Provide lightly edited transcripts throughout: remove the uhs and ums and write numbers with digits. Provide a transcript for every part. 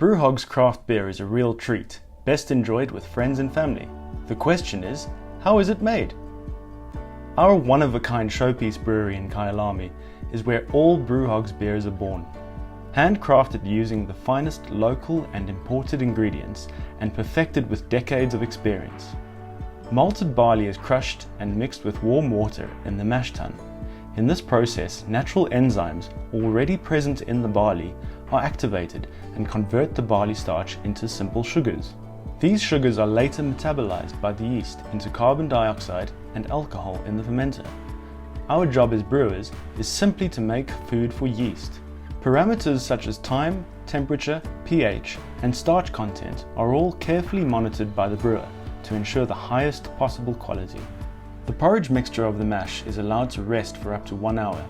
Brewhogs craft beer is a real treat, best enjoyed with friends and family. The question is, how is it made? Our one-of-a-kind showpiece brewery in Kyalami is where all Brewhogs beers are born. Handcrafted using the finest local and imported ingredients and perfected with decades of experience. Malted barley is crushed and mixed with warm water in the mash tun. In this process, natural enzymes already present in the barley are activated and convert the barley starch into simple sugars. These sugars are later metabolized by the yeast into carbon dioxide and alcohol in the fermenter. Our job as brewers is simply to make food for yeast. Parameters such as time, temperature, pH, and starch content are all carefully monitored by the brewer to ensure the highest possible quality. The porridge mixture of the mash is allowed to rest for up to 1 hour.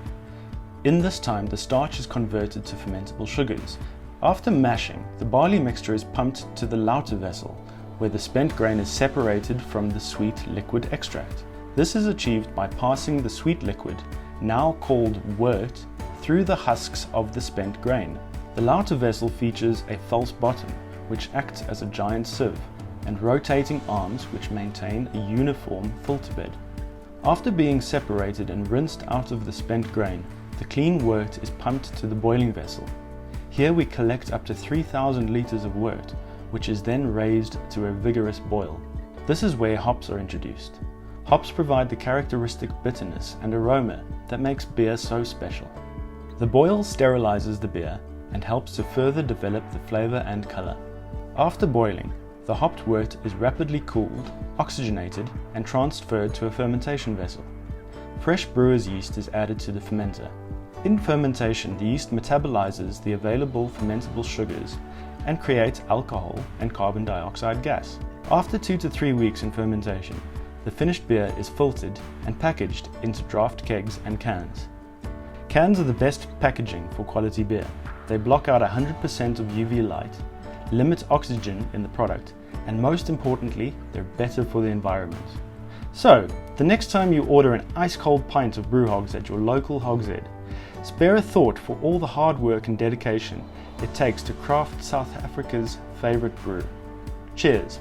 In this time, the starch is converted to fermentable sugars. After mashing, the barley mixture is pumped to the lauter vessel, where the spent grain is separated from the sweet liquid extract. This is achieved by passing the sweet liquid, now called wort, through the husks of the spent grain. The lauter vessel features a false bottom, which acts as a giant sieve, and rotating arms which maintain a uniform filter bed. After being separated and rinsed out of the spent grain, the clean wort is pumped to the boiling vessel. Here we collect up to 3,000 litres of wort, which is then raised to a vigorous boil. This is where hops are introduced. Hops provide the characteristic bitterness and aroma that makes beer so special. The boil sterilizes the beer and helps to further develop the flavor and color. After boiling, the hopped wort is rapidly cooled, oxygenated, and transferred to a fermentation vessel. Fresh brewer's yeast is added to the fermenter. In fermentation, the yeast metabolizes the available fermentable sugars and creates alcohol and carbon dioxide gas. After 2 to 3 weeks in fermentation, the finished beer is filtered and packaged into draft kegs and cans. Cans are the best packaging for quality beer. They block out 100% of UV light, limit oxygen in the product, and most importantly, they're better for the environment. So, the next time you order an ice-cold pint of Brewhogs at your local Hogshead, spare a thought for all the hard work and dedication it takes to craft South Africa's favorite brew. Cheers!